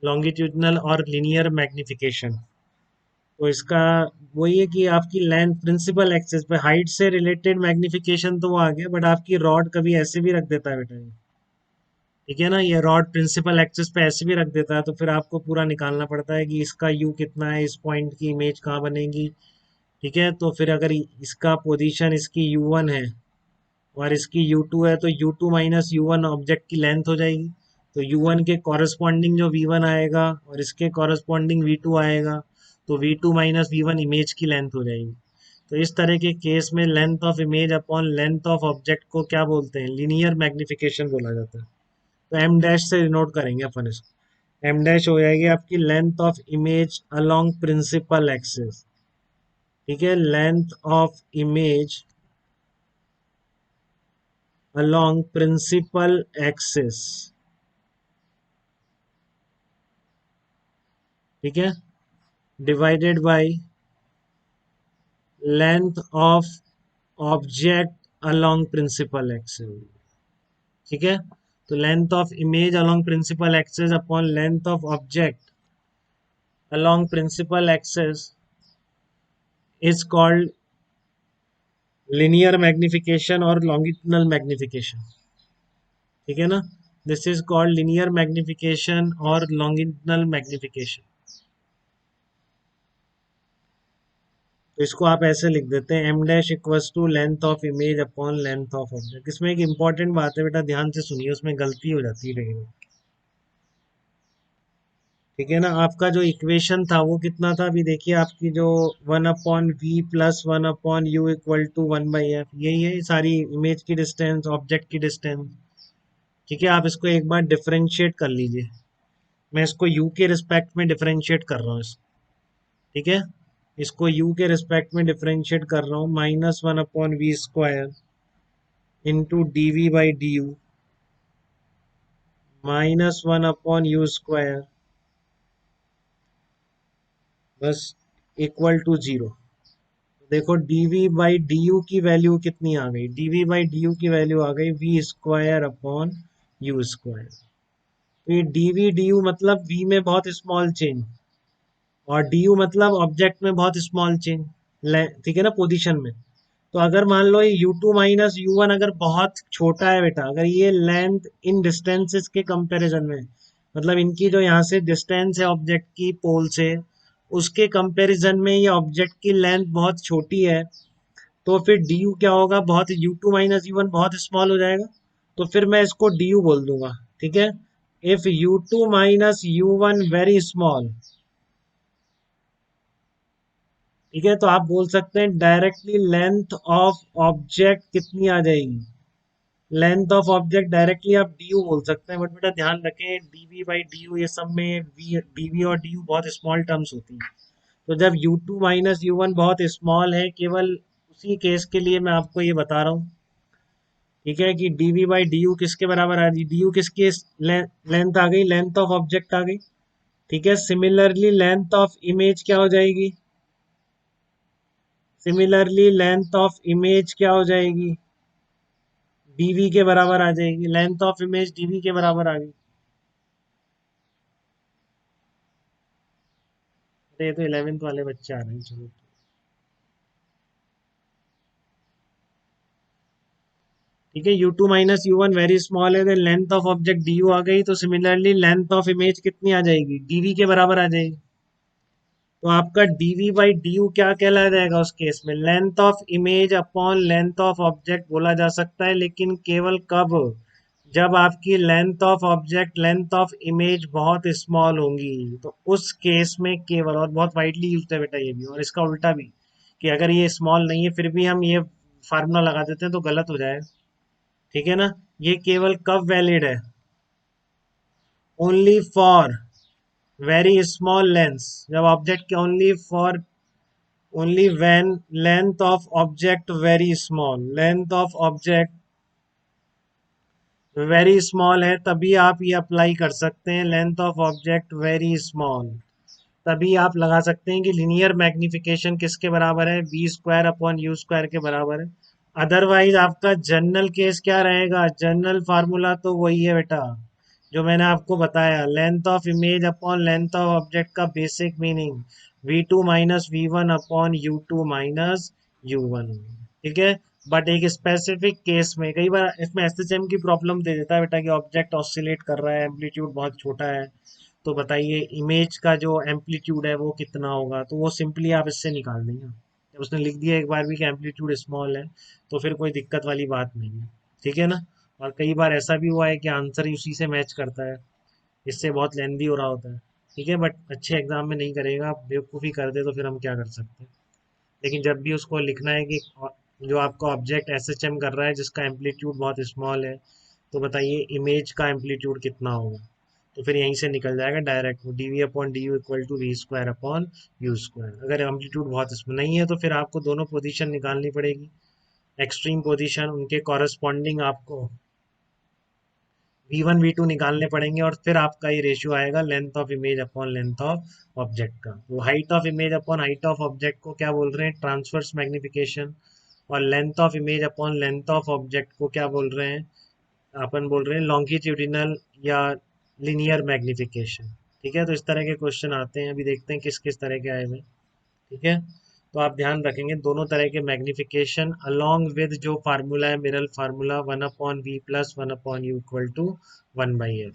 Longitudinal और linear magnification. तो इसका वही है कि आपकी लेंथ प्रिंसिपल एक्सिस पे हाइट से रिलेटेड मैग्निफिकेशन तो वो आ गया, बट आपकी रॉड कभी ऐसे भी रख देता है बेटा ये। ठीक है ना, ये रॉड प्रिंसिपल एक्सिस पे ऐसे भी रख देता है, तो फिर आपको पूरा निकालना पड़ता है कि इसका यू कितना है, इस पॉइंट की इमेज कहाँ बनेगी। ठीक है, तो फिर अगर इसका पोजीशन इसकी U1 है और इसकी U2 है, तो U2 माइनस U1 ऑब्जेक्ट की लेंथ हो जाएगी। तो U1 के कॉरस्पॉन्डिंग जो V1 आएगा और इसके कॉरस्पॉन्डिंग V2 आएगा, तो V2 माइनस V1 इमेज की लेंथ हो जाएगी। तो इस तरह के केस में length of image upon length of object को क्या बोलते हैं, लीनियर मैग्निफिकेशन बोला जाता है। तो एम डैश से डिनोट करेंगे अपन इसको। एम डैश हो जाएगी आपकी length of image along principal axis. ठीक है, length of image along principal axis. ठीक है, divided by length of object along principal axis. ठीक है, तो length of image along principal axis upon length of object along principal axis is called linear magnification और longitudinal magnification. ठीक है ना, this is called linear magnification और longitudinal magnification. तो इसको आप ऐसे लिख देते हैं, M dash equals to length of image upon length of object. इसमें एक इंपॉर्टेंट बात है बेटा, ध्यान से सुनिए, उसमें गलती हो जाती है लेकिन। ठीक है ना, आपका जो इक्वेशन था वो कितना था, अभी देखिए आपकी जो 1/v plus 1/u equal to 1/f, यही है सारी इमेज की डिस्टेंस, ऑब्जेक्ट की डिस्टेंस। ठीक है, आप इसको एक बार डिफरेंशिएट कर लीजिए। मैं इसको u के रिस्पेक्ट में डिफरेंशिएट कर रहा हूँ ठीक है, इसको u के रिस्पेक्ट में डिफरेंशिएट कर रहा हूँ, -1/v² इंटू dv/du -1/u², बस इक्वल टू 0। देखो dv/du की वैल्यू कितनी आ गई, dv/du की वैल्यू आ गई v² अपॉन u²। तो ये dv/du मतलब v में बहुत स्मॉल चेंज, और du मतलब ऑब्जेक्ट में बहुत स्मॉल चेंज, ठीक है ना, पोजीशन में। तो अगर मान लो ये U2 माइनस U1 अगर बहुत छोटा है बेटा, अगर ये लेंथ इन डिस्टेंसेस के कंपैरिजन में, मतलब इनकी जो यहाँ से डिस्टेंस है ऑब्जेक्ट की पोल से, उसके कंपैरिजन में ये ऑब्जेक्ट की लेंथ बहुत छोटी है, तो फिर डी यू क्या होगा, बहुत U2 माइनस U1 बहुत स्मॉल हो जाएगा, तो फिर मैं इसको डी यू बोल दूंगा। ठीक है, if U2 minus U1 very small, ठीक है, तो आप बोल सकते हैं डायरेक्टली लेंथ ऑफ ऑब्जेक्ट कितनी आ जाएगी, लेंथ ऑफ ऑब्जेक्ट डायरेक्टली आप डी यू बोल सकते हैं, बट बेटा ध्यान रखें dv/du ये सब में dv और du बहुत स्मॉल टर्म्स होती हैं। तो जब U2 माइनस U1 बहुत स्मॉल है, केवल उसी केस के लिए मैं आपको ये बता रहा हूँ। ठीक है, कि dv/du किसके बराबर आ रही, du किसकी लेंथ आ गई, लेंथ ऑफ ऑब्जेक्ट आ गई। ठीक है, सिमिलरली लेंथ ऑफ इमेज क्या हो जाएगी, सिमिलरली लेंथ ऑफ इमेज क्या हो जाएगी, dv के बराबर आ जाएगी, लेंथ ऑफ इमेज dv के बराबर आ गई। अरे ये तो 11th वाले बच्चे आ रहे हैं, चलो। ठीक है, U2 minus U1 very small है, then length of object du आ गई, तो सिमिलरली लेंथ ऑफ इमेज कितनी आ जाएगी, dv के बराबर आ जाएगी। तो आपका dv/du क्या कहलाया जाएगा उस केस में, length of image upon length of object बोला जा सकता है, लेकिन केवल कब, जब आपकी length of object length of image बहुत स्मॉल होंगी, तो उस केस में केवल, और बहुत वाइडली यूज है बेटा ये भी, और इसका उल्टा भी, कि अगर ये स्मॉल नहीं है फिर भी हम ये फार्मूला लगा देते हैं तो गलत हो जाए। ठीक है ना, ये केवल कब वैलिड है, only for very small lens, जब ऑब्जेक्ट के only for, only when length of object very small, length of object very small है, तभी आप ये अप्लाई कर सकते हैं, length of object very small, तभी आप लगा सकते हैं कि लिनियर मैग्निफिकेशन किसके बराबर है, v² अपॉन u² के बराबर है। अदरवाइज आपका जनरल केस क्या रहेगा, जनरल फार्मूला तो वही है बेटा, जो मैंने आपको बताया, length of image upon length of object का basic meaning v2 minus V one upon u2 minus u1। ठीक है। बट एक स्पेसिफिक केस में कई बार इसमें एसएचएम की प्रॉब्लम दे देता है बेटा कि ऑब्जेक्ट ऑसिलेट कर रहा है, एम्पलीट्यूड बहुत छोटा है, तो बताइए इमेज का जो एम्पलीट्यूड है वो कितना होगा, तो वो सिंपली आप इससे निकाल देंगे। जब उसने लिख दिया एक बार भी कि एम्पलीट्यूड स्मॉल है, तो फिर कोई दिक्कत वाली बात नहीं है। ठीक है ना। और कई बार ऐसा भी हुआ है कि आंसर ही उसी से मैच करता है, इससे बहुत लेंदी हो रहा होता है। ठीक है, बट अच्छे एग्जाम में नहीं करेगा, आप बेवकूफ़ी कर दे तो फिर हम क्या कर सकते हैं। लेकिन जब भी उसको लिखना है कि जो आपका ऑब्जेक्ट एसएचएम कर रहा है जिसका एम्पलीट्यूड बहुत स्मॉल है, तो बताइए इमेज का एम्पलीट्यूड कितना होगा, तो फिर यहीं से निकल जाएगा direct, D V upon D U equal to V square upon U square. अगर एम्पलीट्यूड बहुत स्मॉल नहीं है तो फिर आपको दोनों पोजीशन निकालनी पड़ेगी, एक्सट्रीम पोजीशन उनके कॉरेस्पॉन्डिंग आपको V1 V2 निकालने पड़ेंगे, और फिर आपका ये रेशियो आएगा length of image upon length of object का। तो height of image upon height of object को क्या बोल रहे हैं, ट्रांसवर्स मैग्निफिकेशन। और length of image upon length of object को क्या बोल रहे हैं, अपन बोल रहे हैं लॉन्गिट्यूडिनल या लिनियर मैग्निफिकेशन। ठीक है, तो इस तरह के क्वेश्चन आते हैं, अभी देखते हैं किस किस तरह के आए हुए हैं। ठीक है। तो आप ध्यान रखेंगे दोनों तरह के मैग्निफिकेशन अलोंग विद जो फार्मूला है, mirror formula, one upon V plus one upon U equal to one by F.